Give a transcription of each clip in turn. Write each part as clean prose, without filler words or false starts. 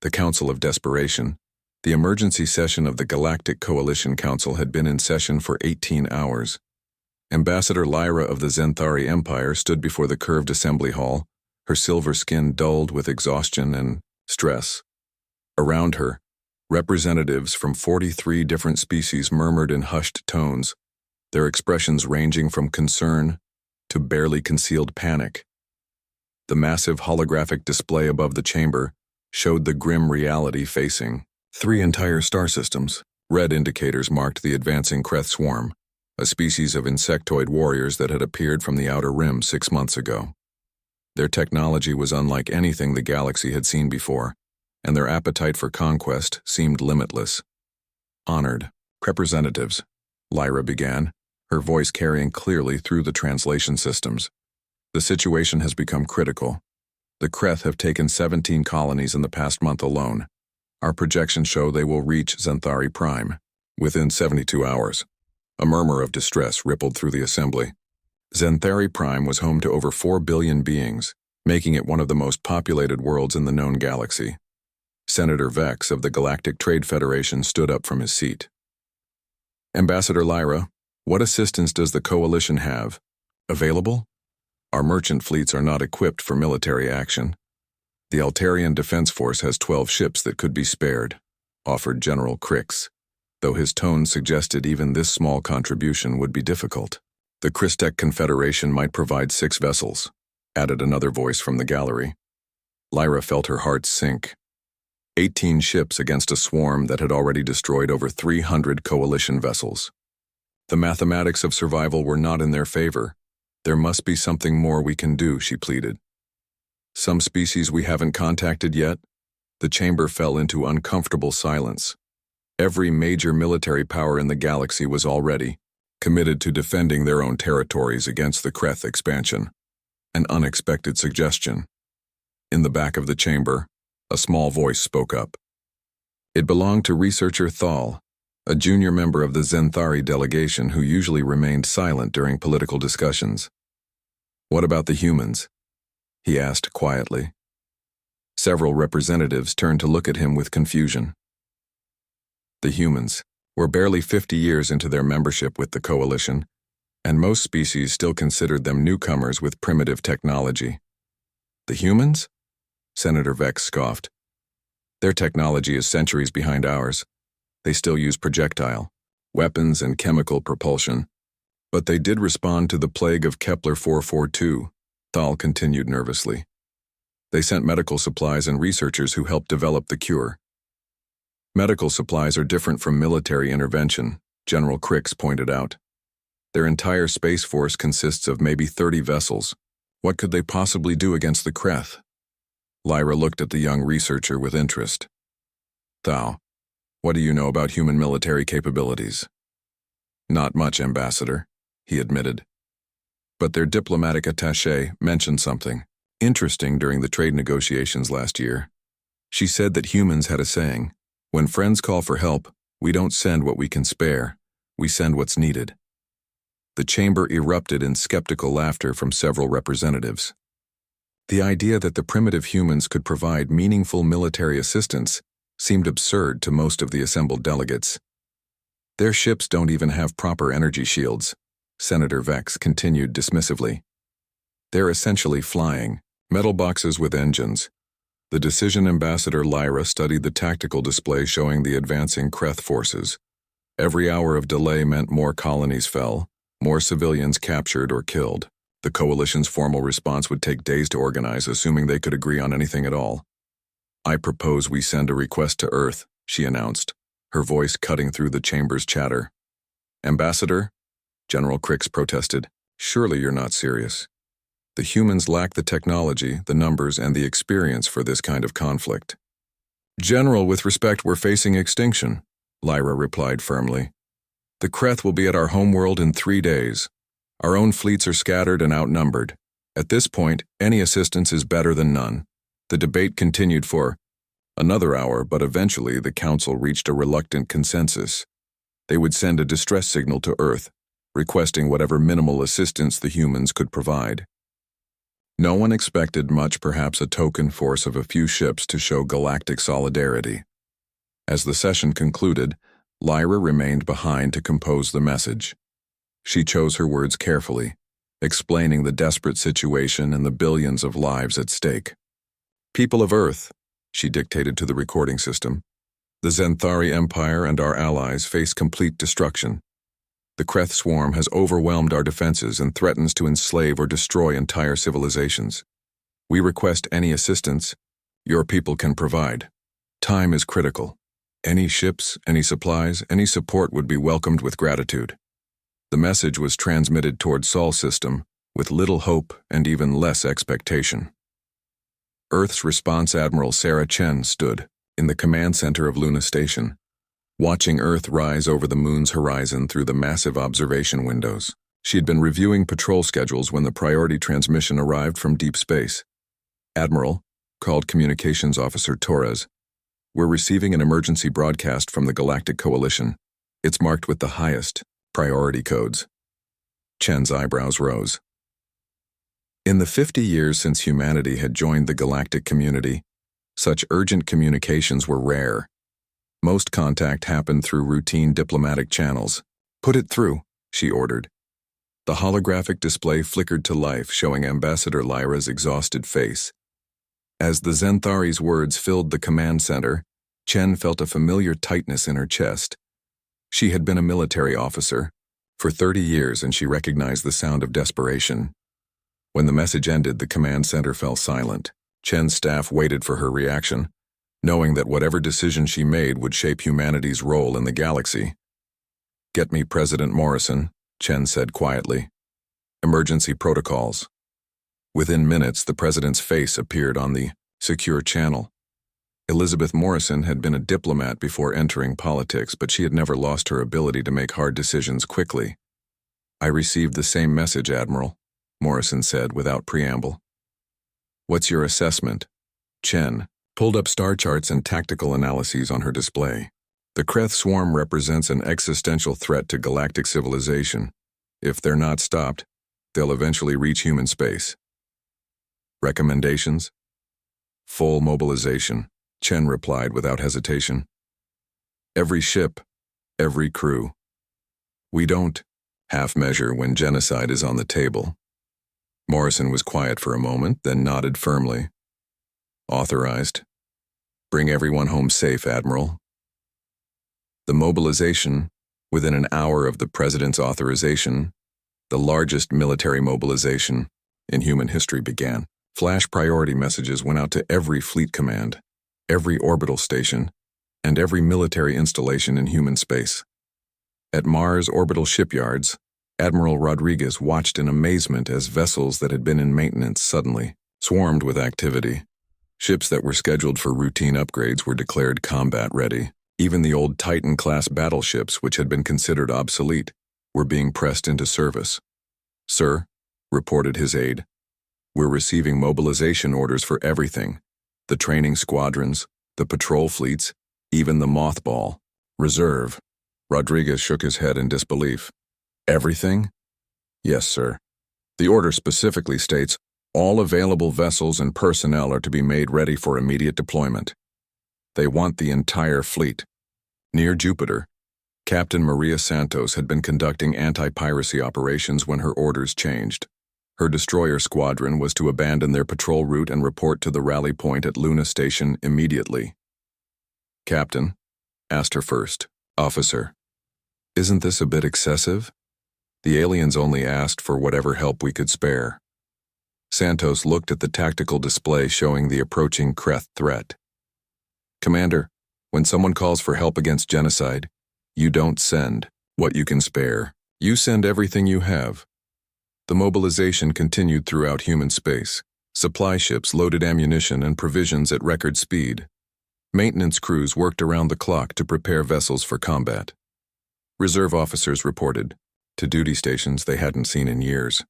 The Council of Desperation. The emergency session of the Galactic Coalition Council had been in session for 18 hours. Ambassador Lyra of the Zenthari Empire stood before the curved assembly hall, her silver skin dulled with exhaustion and stress. Around her, representatives from 43 different species murmured in hushed tones, their expressions ranging from concern to barely concealed panic. The massive holographic display above the chamber showed the grim reality facing 3 entire star systems. Red indicators marked the advancing Kreth swarm, a species of insectoid warriors that had appeared from the outer rim 6 months ago. Their technology was unlike anything the galaxy had seen before, and their appetite for conquest seemed limitless. Honored representatives, Lyra began, her voice carrying clearly through the translation systems. The situation has become critical. The Kreth have taken 17 colonies in the past month alone. Our projections show they will reach Zenthari Prime within 72 hours. A murmur of distress rippled through the assembly. Zenthari Prime was home to over 4 billion beings, making it one of the most populated worlds in the known galaxy. Senator Vex of the Galactic Trade Federation stood up from his seat. Ambassador Lyra, what assistance does the Coalition have available? Our merchant fleets are not equipped for military action. The Altarian Defense Force has 12 ships that could be spared, offered General Crix, though his tone suggested even this small contribution would be difficult. The Christek Confederation might provide 6 vessels, added another voice from the gallery. Lyra felt her heart sink. 18 ships against a swarm that had already destroyed over 300 coalition vessels. The mathematics of survival were not in their favor. There must be something more we can do, she pleaded. Some species we haven't contacted yet? The chamber fell into uncomfortable silence. Every major military power in the galaxy was already committed to defending their own territories against the Kreth expansion. An unexpected suggestion. In the back of the chamber, a small voice spoke up. It belonged to researcher Thal, a junior member of the Zenthari delegation who usually remained silent during political discussions. What about the humans? He asked quietly. Several representatives turned to look at him with confusion. The humans were barely 50 years into their membership with the Coalition, and most species still considered them newcomers with primitive technology. The humans? Senator Vex scoffed. Their technology is centuries behind ours. They still use projectile, weapons, and chemical propulsion. But they did respond to the plague of Kepler 442, Thal continued nervously. They sent medical supplies and researchers who helped develop the cure. Medical supplies are different from military intervention, General Crix pointed out. Their entire space force consists of maybe 30 vessels. What could they possibly do against the Kreth? Lyra looked at the young researcher with interest. Thal, what do you know about human military capabilities? Not much, Ambassador, he admitted. But their diplomatic attaché mentioned something interesting during the trade negotiations last year. She said that humans had a saying, when friends call for help, we don't send what we can spare, we send what's needed. The chamber erupted in skeptical laughter from several representatives. The idea that the primitive humans could provide meaningful military assistance seemed absurd to most of the assembled delegates. Their ships don't even have proper energy shields, Senator Vex continued dismissively. They're essentially flying, metal boxes with engines. The decision Ambassador Lyra studied the tactical display showing the advancing Kreth forces. Every hour of delay meant more colonies fell, more civilians captured or killed. The Coalition's formal response would take days to organize, assuming they could agree on anything at all. I propose we send a request to Earth, she announced, her voice cutting through the chamber's chatter. Ambassador? General Crix protested. Surely you're not serious. The humans lack the technology, the numbers, and the experience for this kind of conflict. General, with respect, we're facing extinction, Lyra replied firmly. The Kreth will be at our homeworld in 3 days. Our own fleets are scattered and outnumbered. At this point, any assistance is better than none. The debate continued for another hour, but eventually the Council reached a reluctant consensus. They would send a distress signal to Earth, requesting whatever minimal assistance the humans could provide. No one expected much, perhaps a token force of a few ships to show galactic solidarity. As the session concluded, Lyra remained behind to compose the message. She chose her words carefully, explaining the desperate situation and the billions of lives at stake. "People of Earth," she dictated to the recording system, "the Zenthari Empire and our allies face complete destruction. The Kreth swarm has overwhelmed our defenses and threatens to enslave or destroy entire civilizations. We request any assistance your people can provide. Time is critical. Any ships, any supplies, any support would be welcomed with gratitude." The message was transmitted toward Sol system with little hope and even less expectation. Earth's response Admiral Sarah Chen stood in the command center of Luna Station, watching Earth rise over the moon's horizon through the massive observation windows. She had been reviewing patrol schedules when the priority transmission arrived from deep space. "Admiral," called Communications Officer Torres, "we're receiving an emergency broadcast from the Galactic Coalition. It's marked with the highest priority codes." Chen's eyebrows rose. In the 50 years since humanity had joined the galactic community, such urgent communications were rare. Most contact happened through routine diplomatic channels. "Put it through," she ordered. The holographic display flickered to life, showing Ambassador Lyra's exhausted face. As the Zenthari's words filled the command center, Chen felt a familiar tightness in her chest. She had been a military officer for 30 years, and she recognized the sound of desperation. When the message ended, the command center fell silent. Chen's staff waited for her reaction, knowing that whatever decision she made would shape humanity's role in the galaxy. "Get me President Morrison," Chen said quietly. "Emergency protocols." Within minutes, the president's face appeared on the secure channel. Elizabeth Morrison had been a diplomat before entering politics, but she had never lost her ability to make hard decisions quickly. "I received the same message, Admiral," Morrison said without preamble. "What's your assessment?" Chen pulled up star charts and tactical analyses on her display. "The Kreth swarm represents an existential threat to galactic civilization. If they're not stopped, they'll eventually reach human space." "Recommendations?" "Full mobilization," Chen replied without hesitation. "Every ship, every crew. We don't half measure when genocide is on the table." Morrison was quiet for a moment, then nodded firmly. "Authorized. Bring everyone home safe, Admiral." The mobilization, within an hour of the President's authorization, the largest military mobilization in human history, began. Flash priority messages went out to every fleet command, every orbital station, and every military installation in human space. At Mars orbital shipyards, Admiral Rodriguez watched in amazement as vessels that had been in maintenance suddenly swarmed with activity. Ships that were scheduled for routine upgrades were declared combat-ready. Even the old Titan-class battleships, which had been considered obsolete, were being pressed into service. "Sir," reported his aide, "we're receiving mobilization orders for everything. The training squadrons, the patrol fleets, even the mothball. Reserve." Rodriguez shook his head in disbelief. "Everything?" "Yes, sir. The order specifically states all available vessels and personnel are to be made ready for immediate deployment. They want the entire fleet." Near Jupiter, Captain Maria Santos had been conducting anti-piracy operations when her orders changed. Her destroyer squadron was to abandon their patrol route and report to the rally point at Luna Station immediately. "Captain," asked her first officer, "isn't this a bit excessive? The aliens only asked for whatever help we could spare." Santos looked at the tactical display showing the approaching Kreth threat. "Commander, when someone calls for help against genocide, you don't send what you can spare. You send everything you have." The mobilization continued throughout human space. Supply ships loaded ammunition and provisions at record speed. Maintenance crews worked around the clock to prepare vessels for combat. Reserve officers reported to duty stations they hadn't seen in years.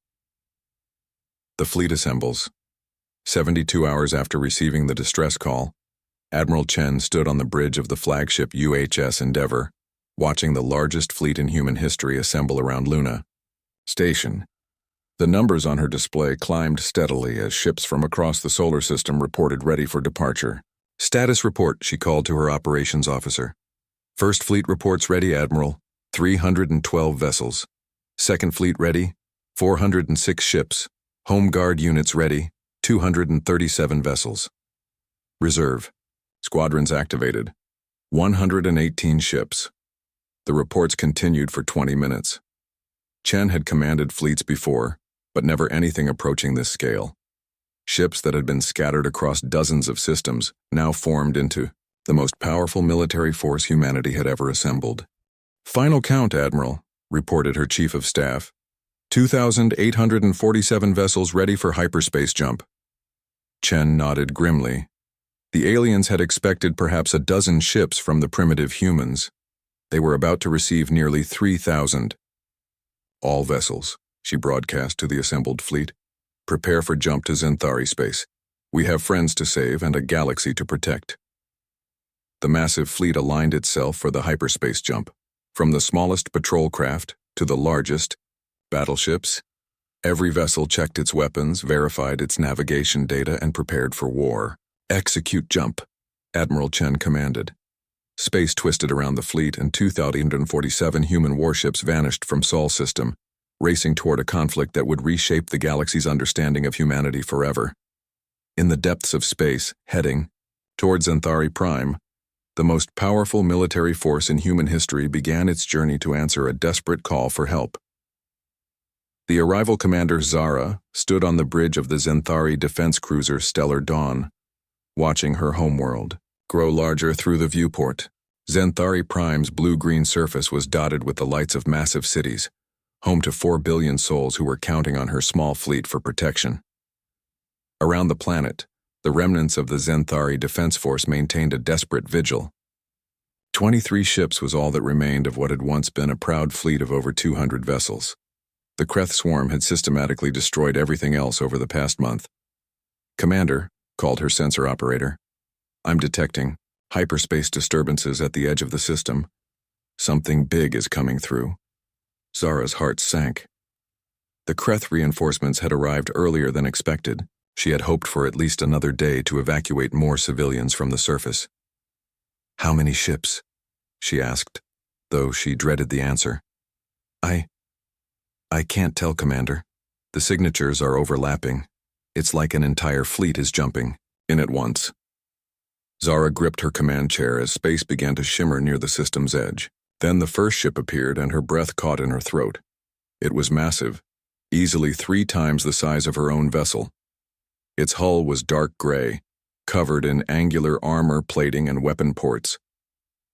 The fleet assembles. 72 hours after receiving the distress call, Admiral Chen stood on the bridge of the flagship UHS Endeavour, watching the largest fleet in human history assemble around Luna Station. The numbers on her display climbed steadily as ships from across the solar system reported ready for departure. "Status report," she called to her operations officer. "First Fleet reports ready, Admiral. 312 vessels. Second Fleet ready, 406 ships. Home Guard units ready, 237 vessels. Reserve. Squadrons activated. 118 ships." The reports continued for 20 minutes. Chen had commanded fleets before, but never anything approaching this scale. Ships that had been scattered across dozens of systems now formed into the most powerful military force humanity had ever assembled. "Final count, Admiral," reported her Chief of Staff. 2,847 vessels ready for hyperspace jump. Chen nodded grimly. The aliens had expected perhaps a dozen ships from the primitive humans. They were about to receive nearly 3,000. "All vessels," she broadcast to the assembled fleet. "Prepare for jump to Zenthari space. We have friends to save and a galaxy to protect." The massive fleet aligned itself for the hyperspace jump. From the smallest patrol craft to the largest, battleships, every vessel checked its weapons, verified its navigation data, and prepared for war. "Execute jump," Admiral Chen commanded. Space twisted around the fleet, and 2,047 human warships vanished from Sol system, racing toward a conflict that would reshape the galaxy's understanding of humanity forever. In the depths of space, heading towards Zenthari Prime, the most powerful military force in human history began its journey to answer a desperate call for help. The arrival commander Zara stood on the bridge of the Zenthari defense cruiser Stellar Dawn, watching her homeworld grow larger through the viewport. Zenthari Prime's blue-green surface was dotted with the lights of massive cities, home to 4 billion souls who were counting on her small fleet for protection. Around the planet, the remnants of the Zenthari Defense Force maintained a desperate vigil. 23 ships was all that remained of what had once been a proud fleet of over 200 vessels. The Kreth swarm had systematically destroyed everything else over the past month. "Commander," called her sensor operator, "I'm detecting hyperspace disturbances at the edge of the system. Something big is coming through." Zara's heart sank. The Kreth reinforcements had arrived earlier than expected. She had hoped for at least another day to evacuate more civilians from the surface. "How many ships?" she asked, though she dreaded the answer. I can't tell, Commander. The signatures are overlapping. It's like an entire fleet is jumping in at once." Zara gripped her command chair as space began to shimmer near the system's edge. Then the first ship appeared and her breath caught in her throat. It was massive, easily 3 times the size of her own vessel. Its hull was dark gray, covered in angular armor plating and weapon ports.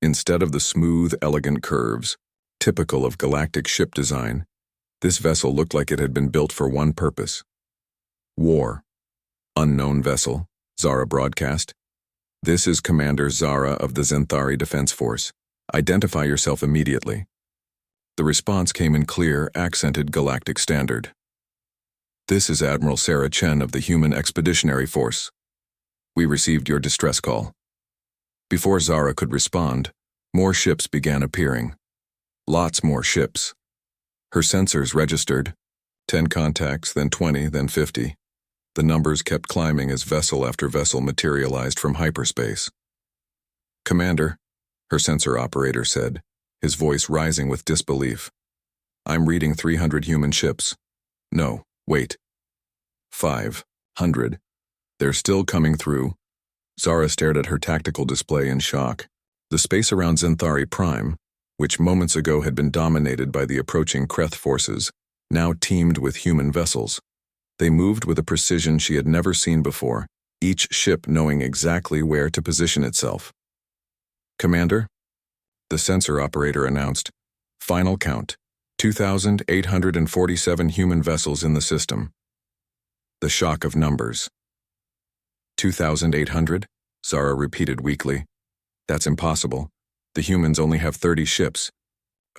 Instead of the smooth, elegant curves, typical of galactic ship design, this vessel looked like it had been built for one purpose: war. "Unknown vessel," Zara broadcast. "This is Commander Zara of the Zenthari Defense Force. Identify yourself immediately." The response came in clear, accented galactic standard. "This is Admiral Sarah Chen of the Human Expeditionary Force. We received your distress call." Before Zara could respond, more ships began appearing. Lots more ships. Her sensors registered 10 contacts, then 20, then 50. The numbers kept climbing as vessel after vessel materialized from hyperspace. "Commander," her sensor operator said, his voice rising with disbelief, "I'm reading 300 human ships. No, wait. 500. They're still coming through." Zara stared at her tactical display in shock. The space around Zenthari Prime, which moments ago had been dominated by the approaching Kreth forces, now teemed with human vessels. They moved with a precision she had never seen before, each ship knowing exactly where to position itself. "Commander," the sensor operator announced, "final count, 2,847 human vessels in the system." The shock of numbers. 2,800? Zara repeated weakly. "That's impossible. The humans only have 30 ships."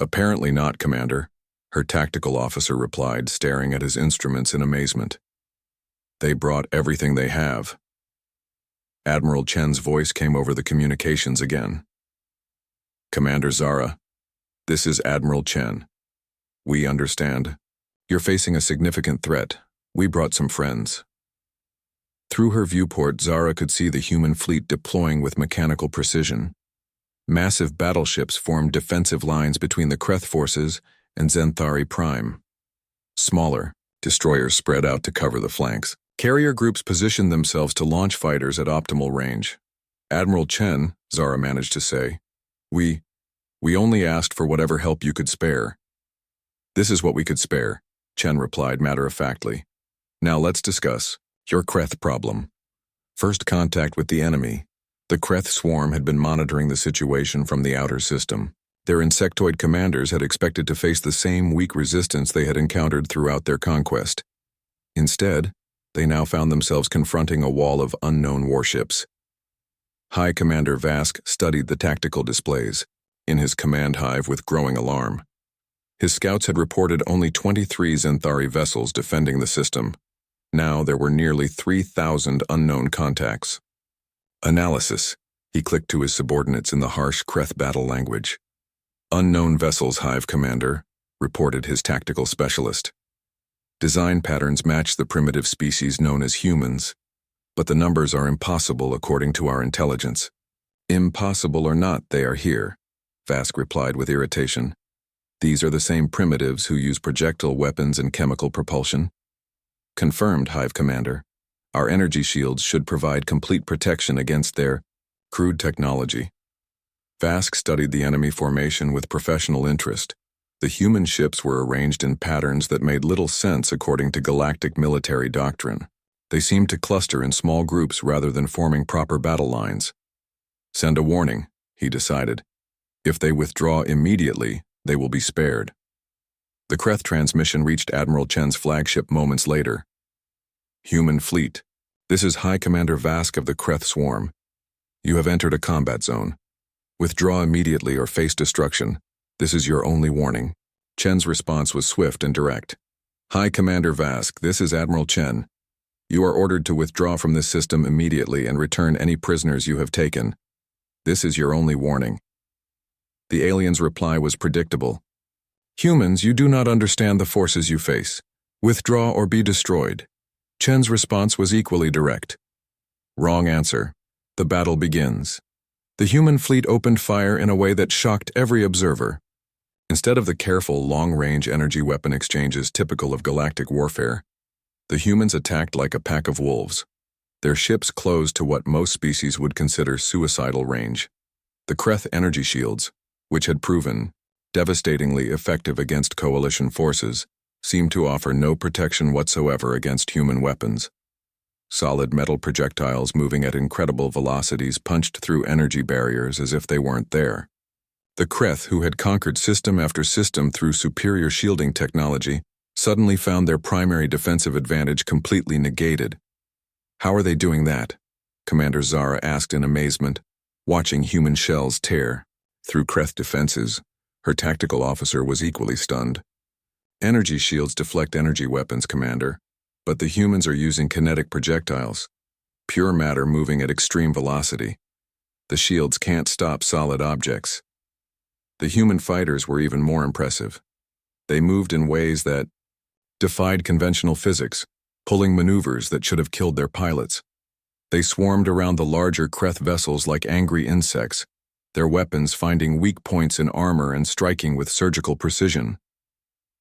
"Apparently not, Commander," her tactical officer replied, staring at his instruments in amazement. "They brought everything they have." Admiral Chen's voice came over the communications again. "Commander Zara, this is Admiral Chen. We understand. You're facing a significant threat. We brought some friends. Through her viewport, Zara could see the human fleet deploying with mechanical precision. Massive battleships formed defensive lines between the Kreth forces and Zenthari Prime. Smaller, destroyers spread out to cover the flanks. Carrier groups positioned themselves to launch fighters at optimal range. Admiral Chen, Zara managed to say, We only asked for whatever help you could spare. This is what we could spare, Chen replied matter-of-factly. Now let's discuss your Kreth problem. First contact with the enemy. The Kreth swarm had been monitoring the situation from the outer system. Their insectoid commanders had expected to face the same weak resistance they had encountered throughout their conquest. Instead, they now found themselves confronting a wall of unknown warships. High Commander Vask studied the tactical displays in his command hive with growing alarm. His scouts had reported only 23 Zenthari vessels defending the system. Now there were nearly 3,000 unknown contacts. Analysis. He clicked to his subordinates in the harsh Kreth battle language. Unknown vessels, Hive Commander, reported his tactical specialist. Design patterns match the primitive species known as humans, but the numbers are impossible according to our intelligence. Impossible or not, they are here, Vask replied with irritation. These are the same primitives who use projectile weapons and chemical propulsion. Confirmed, Hive Commander. Our energy shields should provide complete protection against their crude technology. Vask studied the enemy formation with professional interest. The human ships were arranged in patterns that made little sense according to galactic military doctrine. They seemed to cluster in small groups rather than forming proper battle lines. Send a warning, he decided. If they withdraw immediately, they will be spared. The Kreth transmission reached Admiral Chen's flagship moments later. Human fleet. This is High Commander Vask of the Kreth swarm. You have entered a combat zone. Withdraw immediately or face destruction. This is your only warning. Chen's response was swift and direct. High Commander Vask, this is Admiral Chen. You are ordered to withdraw from this system immediately and return any prisoners you have taken. This is your only warning. The alien's reply was predictable. Humans, you do not understand the forces you face. Withdraw or be destroyed. Chen's response was equally direct. Wrong answer. The battle begins. The human fleet opened fire in a way that shocked every observer. Instead of the careful, long-range energy weapon exchanges typical of galactic warfare, the humans attacked like a pack of wolves. Their ships closed to what most species would consider suicidal range. The Kreth energy shields, which had proven devastatingly effective against coalition forces, seemed to offer no protection whatsoever against human weapons. Solid metal projectiles moving at incredible velocities punched through energy barriers as if they weren't there. The Kreth, who had conquered system after system through superior shielding technology, suddenly found their primary defensive advantage completely negated. How are they doing that? Commander Zara asked in amazement, watching human shells tear through Kreth defenses. Her tactical officer was equally stunned. Energy shields deflect energy weapons, Commander, but the humans are using kinetic projectiles, pure matter moving at extreme velocity. The shields can't stop solid objects. The human fighters were even more impressive. They moved in ways that defied conventional physics, pulling maneuvers that should have killed their pilots. They swarmed around the larger Kreth vessels like angry insects, their weapons finding weak points in armor and striking with surgical precision.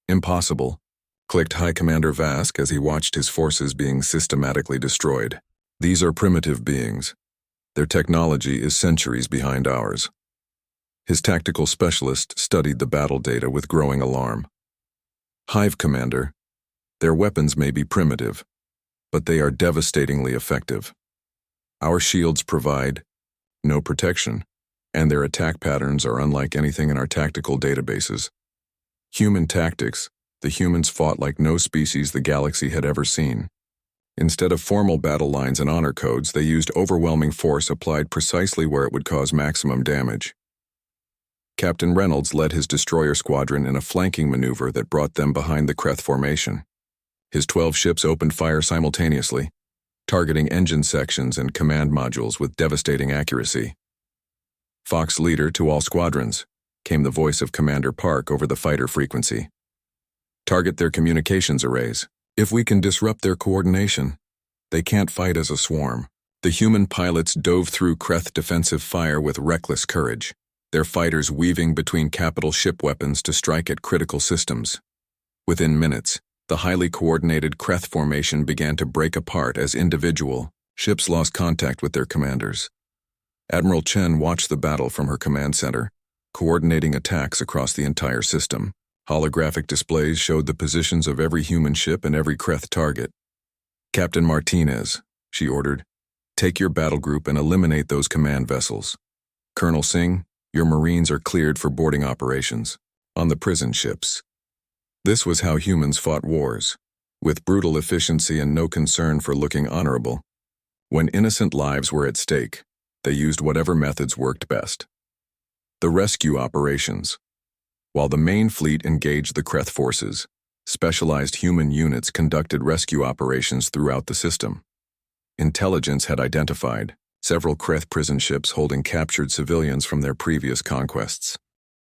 Impossible, clicked High Commander Vask as he watched his forces being systematically destroyed. These are primitive beings. Their technology is centuries behind ours. His tactical specialist studied the battle data with growing alarm. Hive Commander, their weapons may be primitive, but they are devastatingly effective. Our shields provide no protection, and their attack patterns are unlike anything in our tactical databases. Human tactics, the humans fought like no species the galaxy had ever seen. Instead of formal battle lines and honor codes, they used overwhelming force applied precisely where it would cause maximum damage. Captain Reynolds led his destroyer squadron in a flanking maneuver that brought them behind the Kreth formation. His 12 ships opened fire simultaneously, targeting engine sections and command modules with devastating accuracy. Fox leader to all squadrons, came the voice of Commander Park over the fighter frequency. Target their communications arrays. If we can disrupt their coordination, they can't fight as a swarm. The human pilots dove through Kreth defensive fire with reckless courage, their fighters weaving between capital ship weapons to strike at critical systems. Within minutes, the highly coordinated Kreth formation began to break apart as individual ships lost contact with their commanders. Admiral Chen watched the battle from her command center, coordinating attacks across the entire system. Holographic displays showed the positions of every human ship and every Kreth target. "Captain Martinez," she ordered, "take your battle group and eliminate those command vessels. Colonel Singh, your Marines are cleared for boarding operations on the prison ships." This was how humans fought wars, with brutal efficiency and no concern for looking honorable. When innocent lives were at stake, they used whatever methods worked best. The rescue operations. While the main fleet engaged the Kreth forces, specialized human units conducted rescue operations throughout the system. Intelligence had identified several Kreth prison ships holding captured civilians from their previous conquests.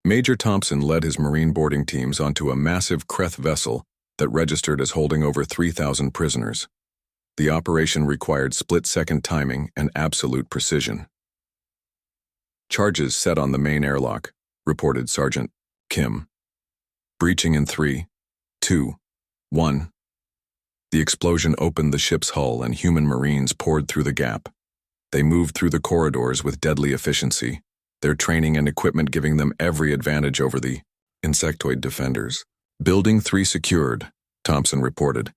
Major Thompson led his Marine boarding teams onto a massive Kreth vessel that registered as holding over 3,000 prisoners. The operation required split-second timing and absolute precision. "Charges set on the main airlock," reported Sergeant Kim. "Breaching in 3, 2, 1. The explosion opened the ship's hull and human Marines poured through the gap. They moved through the corridors with deadly efficiency, their training and equipment giving them every advantage over the insectoid defenders. "Building 3 secured," Thompson reported.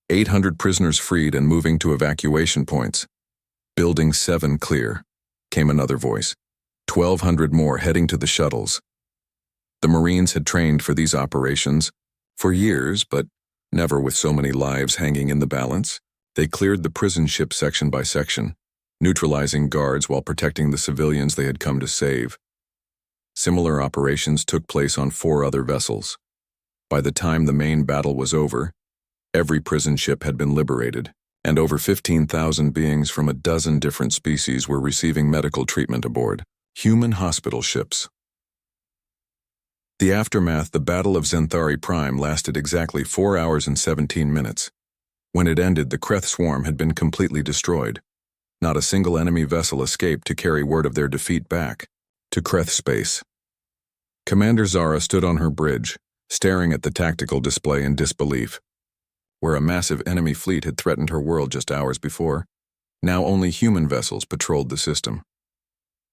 800 prisoners freed and moving to evacuation points. "Building 7 clear," came another voice. 1,200 more heading to the shuttles. The Marines had trained for these operations for years, but never with so many lives hanging in the balance. They cleared the prison ship section by section, neutralizing guards while protecting the civilians they had come to save. Similar operations took place on 4 other vessels. By the time the main battle was over, every prison ship had been liberated, and over 15,000 beings from a dozen different species were receiving medical treatment aboard human hospital ships. The aftermath, the Battle of Zenthari Prime, lasted exactly 4 hours and 17 minutes. When it ended, the Kreth swarm had been completely destroyed. Not a single enemy vessel escaped to carry word of their defeat back to Kreth space. Commander Zara stood on her bridge, staring at the tactical display in disbelief. Where a massive enemy fleet had threatened her world just hours before, now only human vessels patrolled the system.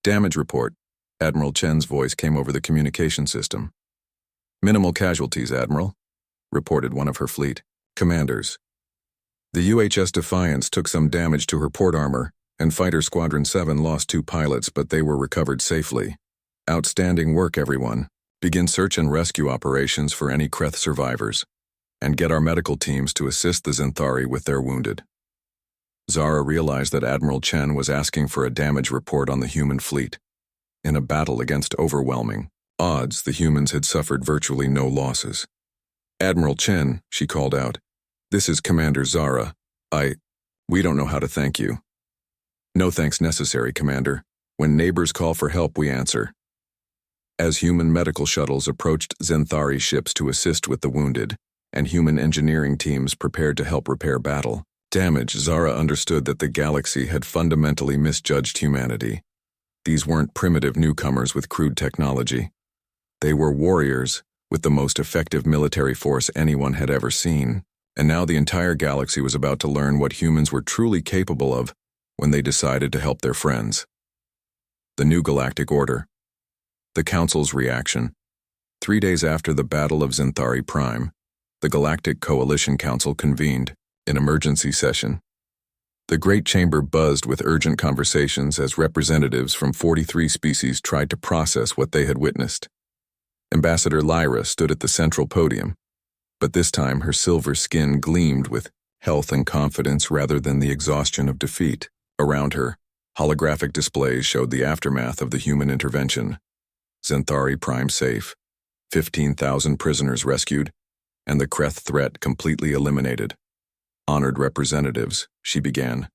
"Damage report," Admiral Chen's voice came over the communication system. "Minimal casualties, Admiral," reported one of her fleet commanders. "The UHS Defiance took some damage to her port armor, and Fighter Squadron 7 lost 2 pilots, but they were recovered safely. Outstanding work, everyone. Begin search and rescue operations for any Kreth survivors, and get our medical teams to assist the Zenthari with their wounded." Zara realized that Admiral Chen was asking for a damage report on the human fleet. In a battle against overwhelming odds, the humans had suffered virtually no losses. "Admiral Chen," she called out, "this is Commander Zara. We don't know how to thank you." "No thanks necessary, Commander. When neighbors call for help, we answer." As human medical shuttles approached Zenthari ships to assist with the wounded, and human engineering teams prepared to help repair battle damage, Zara understood that the galaxy had fundamentally misjudged humanity. These weren't primitive newcomers with crude technology. They were warriors with the most effective military force anyone had ever seen, and now the entire galaxy was about to learn what humans were truly capable of when they decided to help their friends. The new galactic order. The Council's reaction. 3 days after the Battle of Zenthari Prime, the Galactic Coalition Council convened an emergency session. The Great Chamber buzzed with urgent conversations as representatives from 43 species tried to process what they had witnessed. Ambassador Lyra stood at the central podium, but this time her silver skin gleamed with health and confidence rather than the exhaustion of defeat. Around her, holographic displays showed the aftermath of the human intervention. Zenthari Prime safe, 15,000 prisoners rescued, and the Kreth threat completely eliminated. "Honored representatives," she began.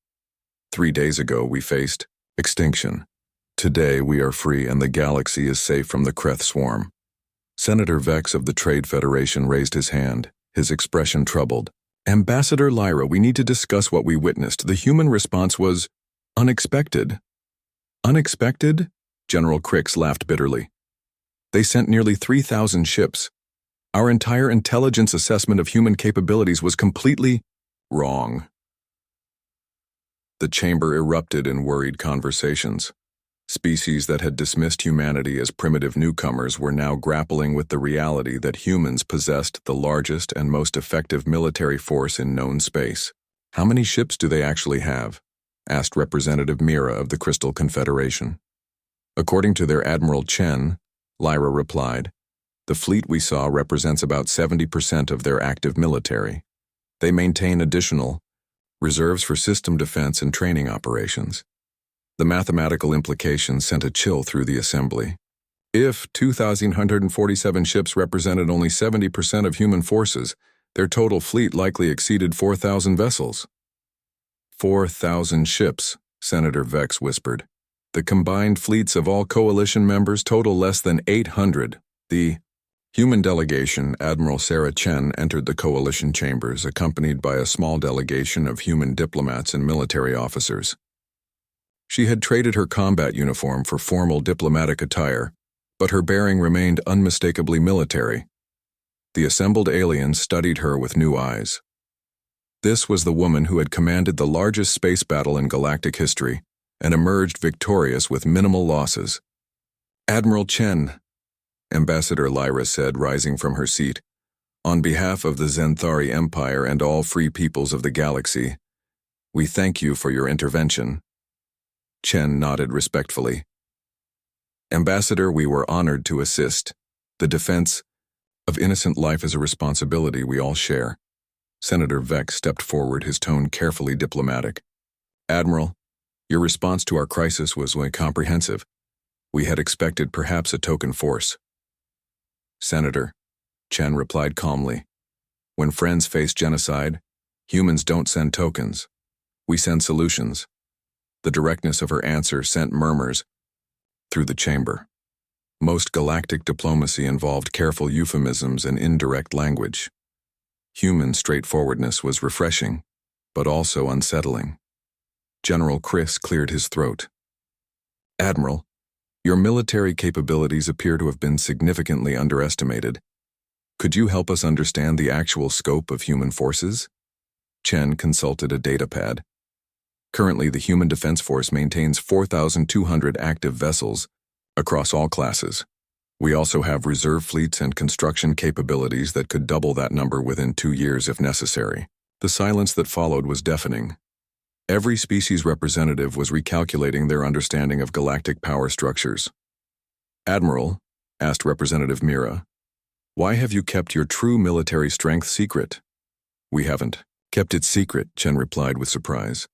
3 days ago we faced extinction. Today we are free and the galaxy is safe from the Kreth swarm." Senator Vex of the Trade Federation raised his hand, his expression troubled. Ambassador Lyra, we need to discuss what we witnessed. The human response was unexpected. Unexpected? General Crix laughed bitterly. They sent nearly 3,000 ships. Our entire intelligence assessment of human capabilities was completely wrong. The chamber erupted in worried conversations. Species that had dismissed humanity as primitive newcomers were now grappling with the reality that humans possessed the largest and most effective military force in known space. How many ships do they actually have? Asked Representative Mira of the Crystal Confederation. According to their Admiral Chen, Lyra replied, the fleet we saw represents about 70% of their active military. They maintain additional reserves for system defense and training operations. The mathematical implications sent a chill through the assembly. If 2,147 ships represented only 70% of human forces, their total fleet likely exceeded 4,000 vessels. 4,000 ships, Senator Vex whispered. The combined fleets of all coalition members total less than 800. The human delegation, Admiral Sarah Chen, entered the coalition chambers, accompanied by a small delegation of human diplomats and military officers. She had traded her combat uniform for formal diplomatic attire, but her bearing remained unmistakably military. The assembled aliens studied her with new eyes. This was the woman who had commanded the largest space battle in galactic history and emerged victorious with minimal losses. Admiral Chen, Ambassador Lyra said, rising from her seat, on behalf of the Zenthari Empire and all free peoples of the galaxy, we thank you for your intervention. Chen nodded respectfully. Ambassador, we were honored to assist. The defense of innocent life is a responsibility we all share. Senator Vex stepped forward, his tone carefully diplomatic. Admiral, your response to our crisis was comprehensive. We had expected perhaps a token force. Senator, Chen replied calmly, when friends face genocide, humans don't send tokens. We send solutions. The directness of her answer sent murmurs through the chamber. Most galactic diplomacy involved careful euphemisms and indirect language. Human straightforwardness was refreshing, but also unsettling. General Chris cleared his throat. Admiral, your military capabilities appear to have been significantly underestimated. Could you help us understand the actual scope of human forces? Chen consulted a datapad. Currently, the Human Defense Force maintains 4,200 active vessels across all classes. We also have reserve fleets and construction capabilities that could double that number within 2 years if necessary. The silence that followed was deafening. Every species representative was recalculating their understanding of galactic power structures. Admiral, asked Representative Mira, why have you kept your true military strength secret? We haven't kept it secret, Chen replied with surprise.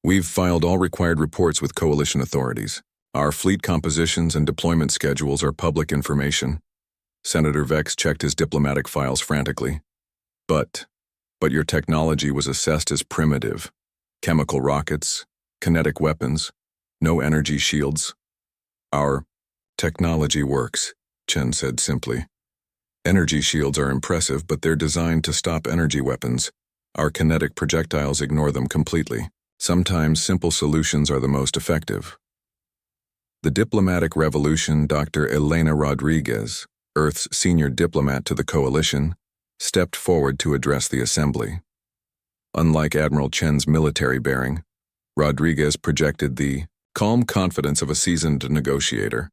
We've filed all required reports with coalition authorities. Our fleet compositions and deployment schedules are public information. Senator Vex checked his diplomatic files frantically. But your technology was assessed as primitive. Chemical rockets, kinetic weapons, no energy shields. Our technology works, Chen said simply. Energy shields are impressive, but they're designed to stop energy weapons. Our kinetic projectiles ignore them completely. Sometimes simple solutions are the most effective. The diplomatic revolution, Dr. Elena Rodriguez, Earth's senior diplomat to the coalition, stepped forward to address the assembly. Unlike Admiral Chen's military bearing, Rodriguez projected the calm confidence of a seasoned negotiator.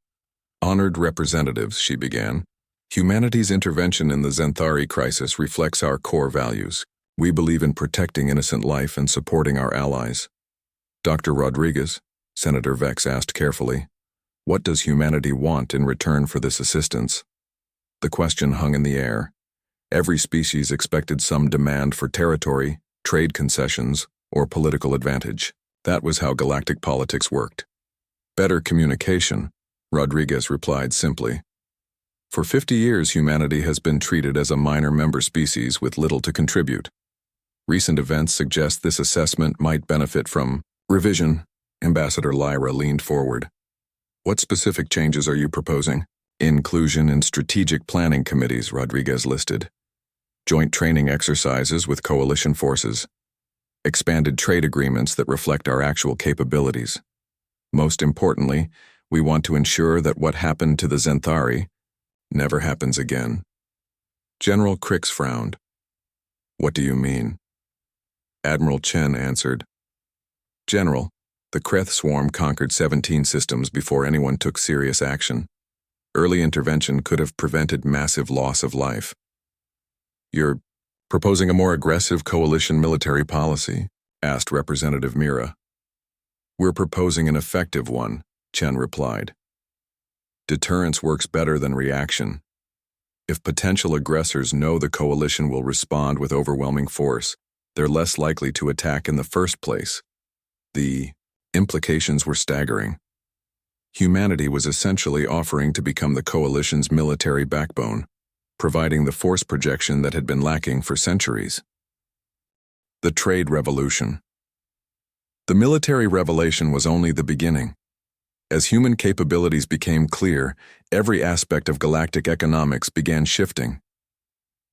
Honored representatives, she began, humanity's intervention in the Zenthari crisis reflects our core values. We believe in protecting innocent life and supporting our allies. Dr. Rodriguez, Senator Vex asked carefully, what does humanity want in return for this assistance? The question hung in the air. Every species expected some demand for territory, trade concessions, or political advantage. That was how galactic politics worked. Better communication, Rodriguez replied simply. For 50 years, humanity has been treated as a minor member species with little to contribute. Recent events suggest this assessment might benefit from revision. Ambassador Lyra leaned forward. What specific changes are you proposing? Inclusion in strategic planning committees, Rodriguez listed. joint training exercises with coalition forces, expanded trade agreements that reflect our actual capabilities. Most importantly, we want to ensure that what happened to the Zenthari never happens again. General Crix frowned. What do you mean? Admiral Chen answered. General, the Kreth swarm conquered 17 systems before anyone took serious action. Early intervention could have prevented massive loss of life. You're proposing a more aggressive coalition military policy? Asked Representative Mira. We're proposing an effective one, Chen replied. Deterrence works better than reaction. If potential aggressors know the coalition will respond with overwhelming force, they're less likely to attack in the first place. The implications were staggering. Humanity was essentially offering to become the coalition's military backbone, providing the force projection that had been lacking for centuries. The trade revolution. The military revelation was only the beginning. As human capabilities became clear, every aspect of galactic economics began shifting.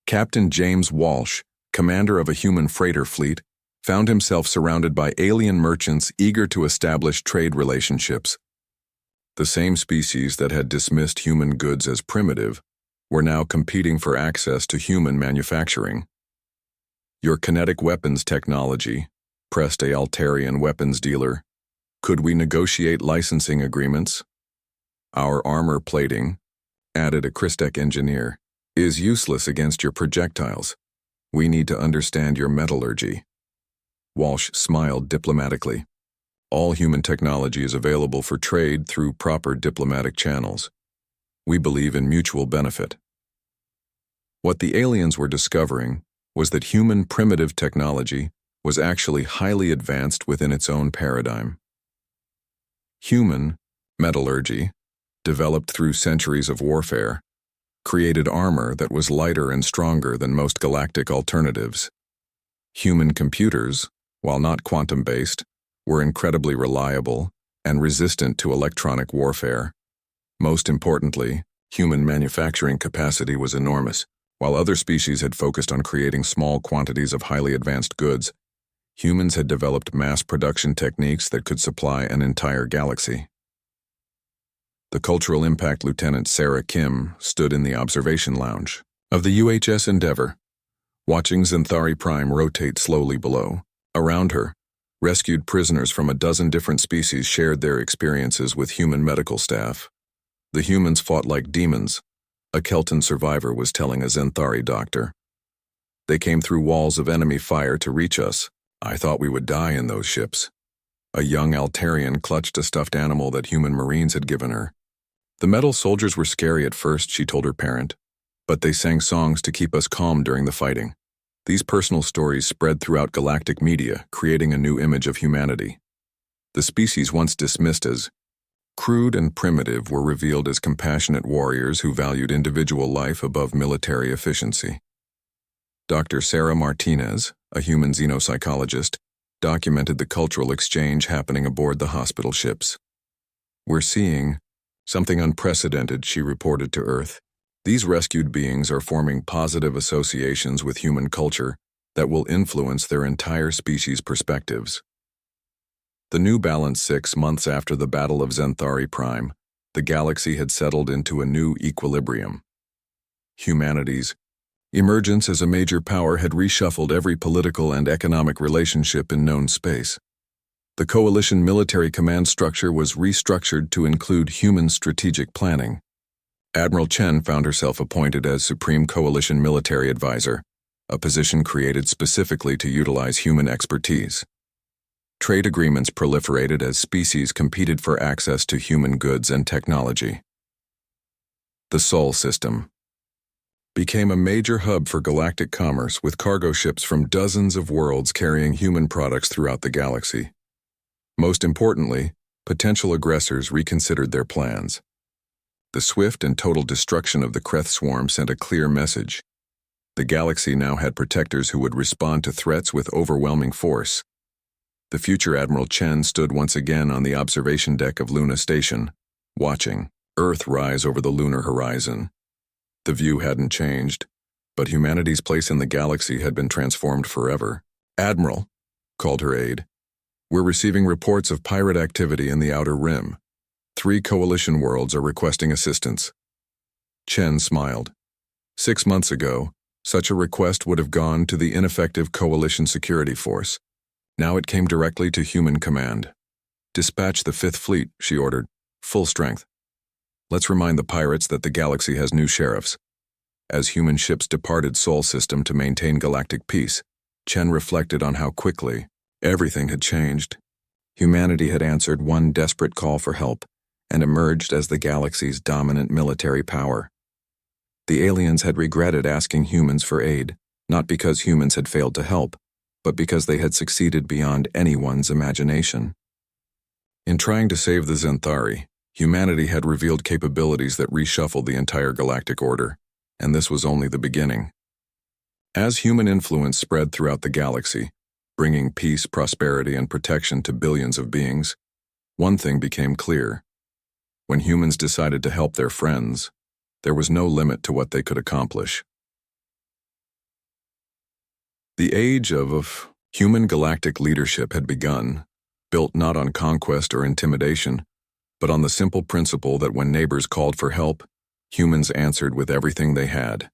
Captain James Walsh, commander of a human freighter fleet, found himself surrounded by alien merchants eager to establish trade relationships. The same species that had dismissed human goods as primitive were now competing for access to human manufacturing. Your kinetic weapons technology, pressed a Altarian weapons dealer. Could we negotiate licensing agreements? Our armor plating, added a Christec engineer, is useless against your projectiles. We need to understand your metallurgy. Walsh smiled diplomatically. All human technology is available for trade through proper diplomatic channels. We believe in mutual benefit. What the aliens were discovering was that human primitive technology was actually highly advanced within its own paradigm. Human metallurgy, developed through centuries of warfare, created armor that was lighter and stronger than most galactic alternatives. Human computers, while not quantum-based, were incredibly reliable and resistant to electronic warfare. Most importantly, human manufacturing capacity was enormous. While other species had focused on creating small quantities of highly advanced goods, humans had developed mass production techniques that could supply an entire galaxy. The cultural impact Lieutenant Sarah Kim stood in the observation lounge of the UHS Endeavour, watching Zenthari Prime rotate slowly below. Around her, rescued prisoners from a dozen different species shared their experiences with human medical staff. The humans fought like demons, a Kelton survivor was telling a Zenthari doctor. They came through walls of enemy fire to reach us. I thought we would die in those ships. A young Altarian clutched a stuffed animal that human Marines had given her. The metal soldiers were scary at first, she told her parent, but they sang songs to keep us calm during the fighting. These personal stories spread throughout galactic media, creating a new image of humanity. The species once dismissed as crude and primitive were revealed as compassionate warriors who valued individual life above military efficiency. Dr. Sarah Martinez, a human xenopsychologist, documented the cultural exchange happening aboard the hospital ships. We're seeing something unprecedented, she reported to Earth. These rescued beings are forming positive associations with human culture that will influence their entire species' perspectives. The New Balance 6 months after the Battle of Zenthari Prime, the galaxy had settled into a new equilibrium. Humanity's emergence as a major power had reshuffled every political and economic relationship in known space. The coalition military command structure was restructured to include human strategic planning. Admiral Chen found herself appointed as Supreme Coalition Military Advisor, a position created specifically to utilize human expertise. Trade agreements proliferated as species competed for access to human goods and technology. The Sol system became a major hub for galactic commerce, with cargo ships from dozens of worlds carrying human products throughout the galaxy. Most importantly, potential aggressors reconsidered their plans. The swift and total destruction of the Kreth swarm sent a clear message. The galaxy now had protectors who would respond to threats with overwhelming force. The future Admiral Chen stood once again on the observation deck of Luna Station, watching Earth rise over the lunar horizon. The view hadn't changed, but humanity's place in the galaxy had been transformed forever. "Admiral," called her aide, "we're receiving reports of pirate activity in the Outer Rim. 3 coalition worlds are requesting assistance." Chen smiled. 6 months ago, such a request would have gone to the ineffective coalition security force. Now it came directly to human command. "Dispatch the 5th Fleet," she ordered, "full strength. Let's remind the pirates that the galaxy has new sheriffs." As human ships departed Sol System to maintain galactic peace, Chen reflected on how quickly everything had changed. Humanity had answered one desperate call for help and emerged as the galaxy's dominant military power. The aliens had regretted asking humans for aid, not because humans had failed to help, but because they had succeeded beyond anyone's imagination. In trying to save the Zenthari, humanity had revealed capabilities that reshuffled the entire galactic order, and this was only the beginning. As human influence spread throughout the galaxy, bringing peace, prosperity, and protection to billions of beings, one thing became clear. When humans decided to help their friends, there was no limit to what they could accomplish. The age of human galactic leadership had begun, built not on conquest or intimidation, but on the simple principle that when neighbors called for help, humans answered with everything they had.